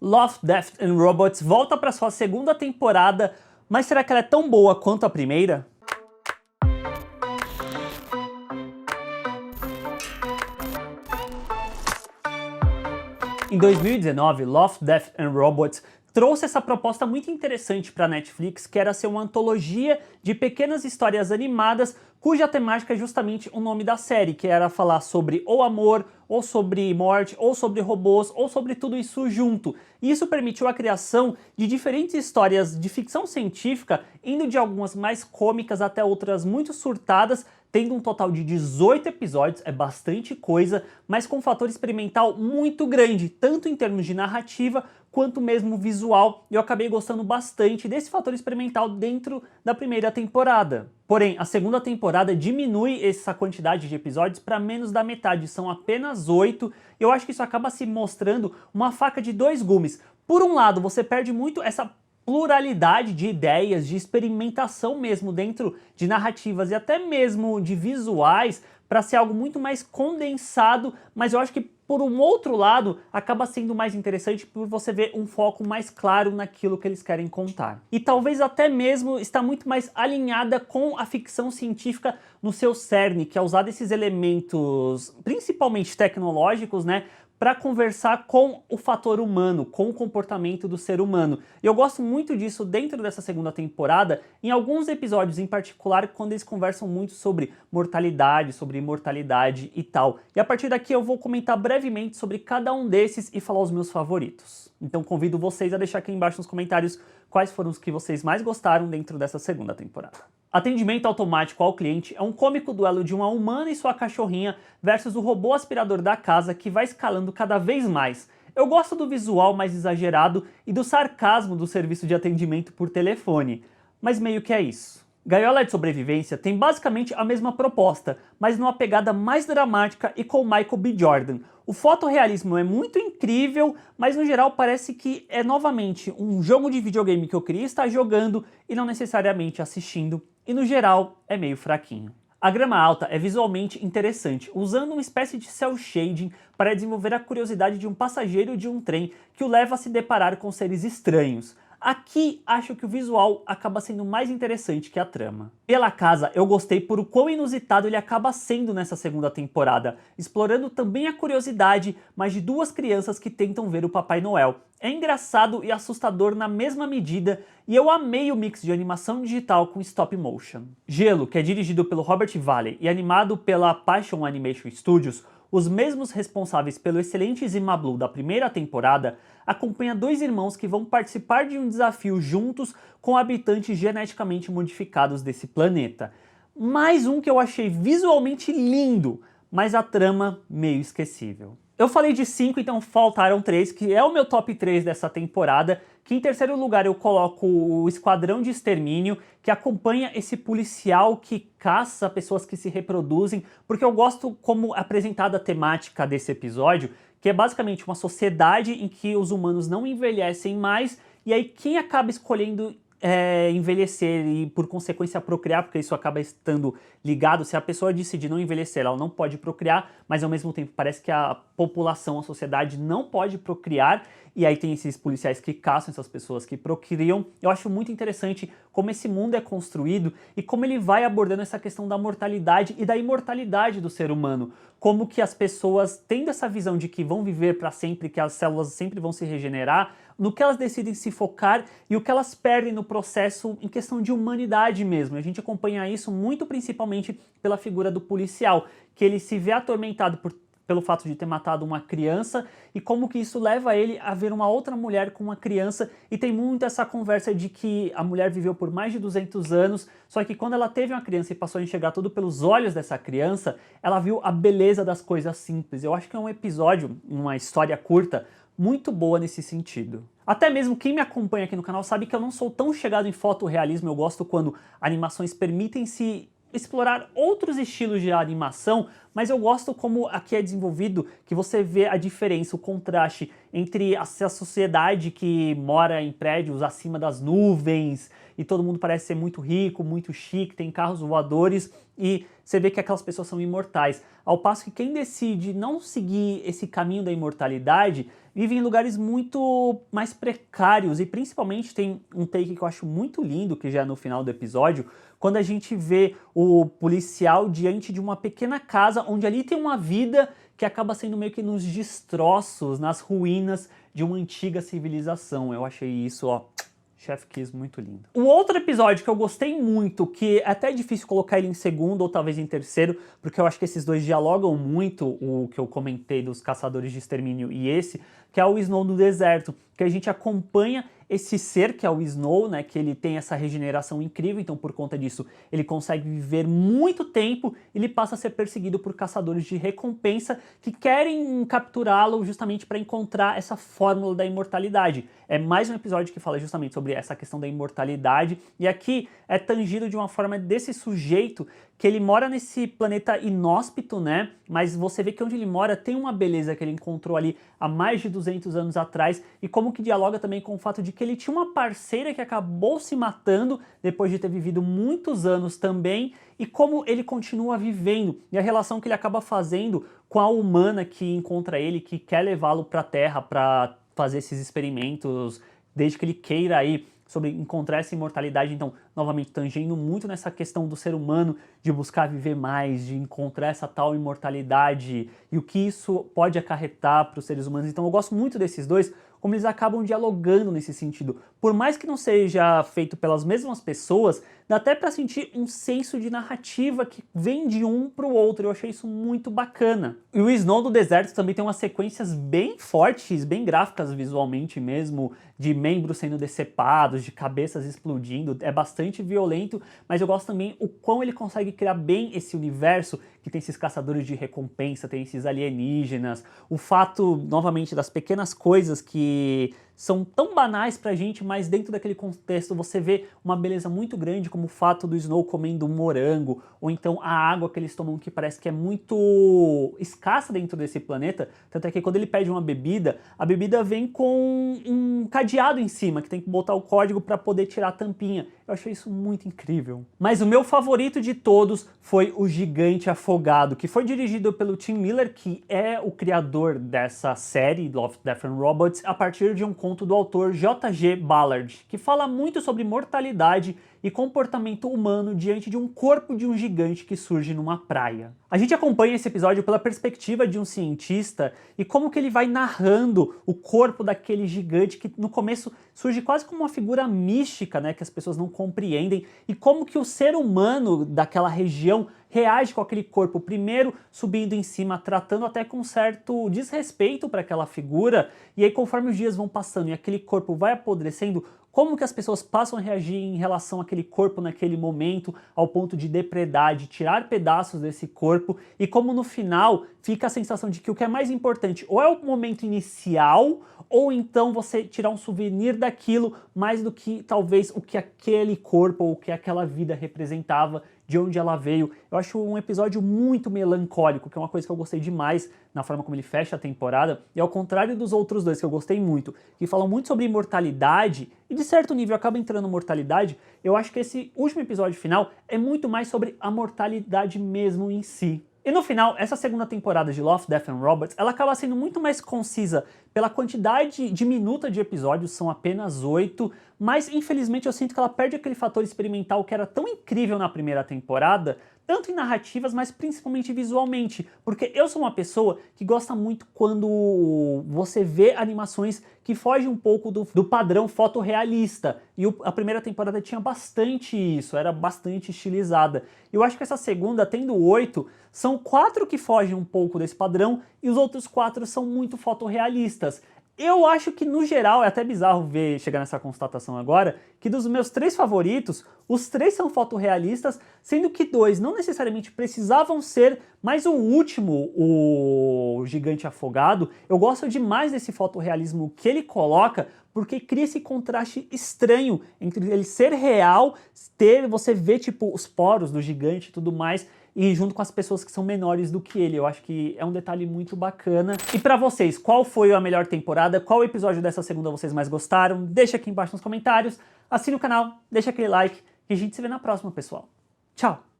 Love, Death and Robots volta para sua segunda temporada, mas será que ela é tão boa quanto a primeira? Em 2019, Love, Death and Robots trouxe essa proposta muito interessante para a Netflix, que era ser uma antologia de pequenas histórias animadas, cuja temática é justamente o nome da série, que era falar sobre ou amor, ou sobre morte, ou sobre robôs, ou sobre tudo isso junto. E isso permitiu a criação de diferentes histórias de ficção científica, indo de algumas mais cômicas até outras muito surtadas, tendo um total de 18 episódios, é bastante coisa, mas com um fator experimental muito grande, tanto em termos de narrativa, quanto mesmo visual, e eu acabei gostando bastante desse fator experimental dentro da primeira temporada. Porém, a segunda temporada diminui essa quantidade de episódios para menos da metade, são apenas 8, e eu acho que isso acaba se mostrando uma faca de dois gumes. Por um lado, você perde muito essa pluralidade de ideias, de experimentação mesmo dentro de narrativas e até mesmo de visuais, para ser algo muito mais condensado, mas eu acho que por um outro lado acaba sendo mais interessante por você ver um foco mais claro naquilo que eles querem contar. E talvez até mesmo está muito mais alinhada com a ficção científica no seu cerne, que é usar esses elementos, principalmente tecnológicos, né, para conversar com o fator humano, com o comportamento do ser humano. E eu gosto muito disso dentro dessa segunda temporada, em alguns episódios em particular, quando eles conversam muito sobre mortalidade, sobre imortalidade e tal. E a partir daqui eu vou comentar brevemente sobre cada um desses e falar os meus favoritos. Então convido vocês a deixar aqui embaixo nos comentários quais foram os que vocês mais gostaram dentro dessa segunda temporada. Atendimento automático ao cliente é um cômico duelo de uma humana e sua cachorrinha versus o robô aspirador da casa que vai escalando cada vez mais. Eu gosto do visual mais exagerado e do sarcasmo do serviço de atendimento por telefone, mas meio que é isso. Gaiola de Sobrevivência tem basicamente a mesma proposta, mas numa pegada mais dramática e com Michael B. Jordan. O fotorrealismo é muito incrível, mas no geral parece que é novamente um jogo de videogame que eu queria estar jogando e não necessariamente assistindo, e no geral é meio fraquinho. A Grama Alta é visualmente interessante, usando uma espécie de cel shading para desenvolver a curiosidade de um passageiro de um trem que o leva a se deparar com seres estranhos. Aqui acho que o visual acaba sendo mais interessante que a trama. Pela Casa eu gostei por o quão inusitado ele acaba sendo nessa segunda temporada, explorando também a curiosidade, mas de duas crianças que tentam ver o Papai Noel. É engraçado e assustador na mesma medida, e eu amei o mix de animação digital com stop motion. Gelo, que é dirigido pelo Robert Valley e animado pela Passion Animation Studios, os mesmos responsáveis pelo excelente Zima Blue da primeira temporada, acompanha dois irmãos que vão participar de um desafio juntos com habitantes geneticamente modificados desse planeta. Mais um que eu achei visualmente lindo, mas a trama meio esquecível. Eu falei de 5, então faltaram 3, que é o meu top 3 dessa temporada, que em terceiro lugar eu coloco o Esquadrão de Extermínio, que acompanha esse policial que caça pessoas que se reproduzem, porque eu gosto como apresentada a temática desse episódio, que é basicamente uma sociedade em que os humanos não envelhecem mais, e aí quem acaba escolhendo envelhecer e por consequência procriar, porque isso acaba estando ligado, se a pessoa decide não envelhecer, ela não pode procriar, mas ao mesmo tempo parece que a população, a sociedade não pode procriar, e aí tem esses policiais que caçam essas pessoas que procriam. Eu acho muito interessante como esse mundo é construído e como ele vai abordando essa questão da mortalidade e da imortalidade do ser humano, como que as pessoas tendo essa visão de que vão viver para sempre, que as células sempre vão se regenerar, no que elas decidem se focar e o que elas perdem no processo em questão de humanidade mesmo. A gente acompanha isso muito principalmente pela figura do policial, que ele se vê atormentado pelo fato de ter matado uma criança e como que isso leva ele a ver uma outra mulher com uma criança, e tem muito essa conversa de que a mulher viveu por mais de 200 anos, só que quando ela teve uma criança e passou a enxergar tudo pelos olhos dessa criança, ela viu a beleza das coisas simples. Eu acho que é um episódio, uma história curta, muito boa nesse sentido. Até mesmo quem me acompanha aqui no canal sabe que eu não sou tão chegado em fotorrealismo, eu gosto quando animações permitem-se explorar outros estilos de animação, mas eu gosto como aqui é desenvolvido, que você vê a diferença, o contraste entre essa sociedade que mora em prédios acima das nuvens e todo mundo parece ser muito rico, muito chique, tem carros voadores e você vê que aquelas pessoas são imortais. Ao passo que quem decide não seguir esse caminho da imortalidade vive em lugares muito mais precários e principalmente tem um take que eu acho muito lindo, que já é no final do episódio, quando a gente vê o policial diante de uma pequena casa onde ali tem uma vida que acaba sendo meio que nos destroços, nas ruínas de uma antiga civilização. Eu achei isso, ó, Chef Kiss muito lindo. O outro episódio que eu gostei muito, que é até difícil colocar ele em segundo ou talvez em terceiro, porque eu acho que esses dois dialogam muito, o que eu comentei dos Caçadores de Extermínio e esse, que é o Snow do Deserto, que a gente acompanha esse ser que é o Snow, né, que ele tem essa regeneração incrível, então por conta disso ele consegue viver muito tempo, ele passa a ser perseguido por caçadores de recompensa que querem capturá-lo justamente para encontrar essa fórmula da imortalidade. É mais um episódio que fala justamente sobre essa questão da imortalidade, e aqui é tangido de uma forma desse sujeito que ele mora nesse planeta inóspito, né, mas você vê que onde ele mora tem uma beleza que ele encontrou ali há mais de 200 anos atrás, e como que dialoga também com o fato de que ele tinha uma parceira que acabou se matando depois de ter vivido muitos anos também, e como ele continua vivendo, e a relação que ele acaba fazendo com a humana que encontra ele, que quer levá-lo para a Terra para fazer esses experimentos, desde que ele queira aí sobre encontrar essa imortalidade. Então, novamente, tangendo muito nessa questão do ser humano, de buscar viver mais, de encontrar essa tal imortalidade e o que isso pode acarretar para os seres humanos. Então eu gosto muito desses dois, como eles acabam dialogando nesse sentido. Por mais que não seja feito pelas mesmas pessoas, dá até para sentir um senso de narrativa que vem de um para o outro. Eu achei isso muito bacana. E o Snow do Deserto também tem umas sequências bem fortes, bem gráficas visualmente mesmo, de membros sendo decepados, de cabeças explodindo. É bastante violento, mas eu gosto também o quão ele consegue criar bem esse universo, que tem esses caçadores de recompensa, tem esses alienígenas, o fato, novamente, das pequenas coisas que são tão banais pra gente, mas dentro daquele contexto você vê uma beleza muito grande, como o fato do Snow comendo um morango, ou então a água que eles tomam que parece que é muito escassa dentro desse planeta, tanto é que quando ele pede uma bebida, a bebida vem com um cadeado em cima, que tem que botar o código para poder tirar a tampinha. Eu achei isso muito incrível. Mas o meu favorito de todos foi o Gigante Afogado, que foi dirigido pelo Tim Miller, que é o criador dessa série, Love, Death and Robots, a partir de um conto do autor J.G. Ballard, que fala muito sobre mortalidade e comportamento humano diante de um corpo de um gigante que surge numa praia. A gente acompanha esse episódio pela perspectiva de um cientista e como que ele vai narrando o corpo daquele gigante que no começo surge quase como uma figura mística, né, que as pessoas não compreendem, e como que o ser humano daquela região reage com aquele corpo, primeiro subindo em cima, tratando até com certo desrespeito para aquela figura, e aí conforme os dias vão passando e aquele corpo vai apodrecendo, como que as pessoas passam a reagir em relação àquele corpo naquele momento, ao ponto de depredar, de tirar pedaços desse corpo, e como no final fica a sensação de que o que é mais importante ou é o momento inicial, ou então você tirar um souvenir daquilo, mais do que talvez o que aquele corpo ou o que aquela vida representava, de onde ela veio. Eu acho um episódio muito melancólico, que é uma coisa que eu gostei demais na forma como ele fecha a temporada, e ao contrário dos outros dois que eu gostei muito, que falam muito sobre imortalidade, e de certo nível acaba entrando mortalidade, eu acho que esse último episódio final é muito mais sobre a mortalidade mesmo em si. E no final, essa segunda temporada de Love, Death and Robots, ela acaba sendo muito mais concisa pela quantidade diminuta de episódios, são apenas 8, mas infelizmente eu sinto que ela perde aquele fator experimental que era tão incrível na primeira temporada, tanto em narrativas, mas principalmente visualmente, porque eu sou uma pessoa que gosta muito quando você vê animações que fogem um pouco do padrão fotorrealista, e a primeira temporada tinha bastante isso, era bastante estilizada. Eu acho que essa segunda, tendo 8, são 4 que fogem um pouco desse padrão, e os outros 4 são muito fotorrealistas. Eu acho que, no geral, é até bizarro chegar nessa constatação agora, que dos meus 3 favoritos, os 3 são fotorrealistas, sendo que 2 não necessariamente precisavam ser, mas o último, o Gigante Afogado, eu gosto demais desse fotorrealismo que ele coloca, porque cria esse contraste estranho entre ele ser real, você vê tipo os poros do gigante e tudo mais, e junto com as pessoas que são menores do que ele. Eu acho que é um detalhe muito bacana. E pra vocês, qual foi a melhor temporada? Qual episódio dessa segunda vocês mais gostaram? Deixa aqui embaixo nos comentários. Assine o canal, deixa aquele like e a gente se vê na próxima, pessoal. Tchau!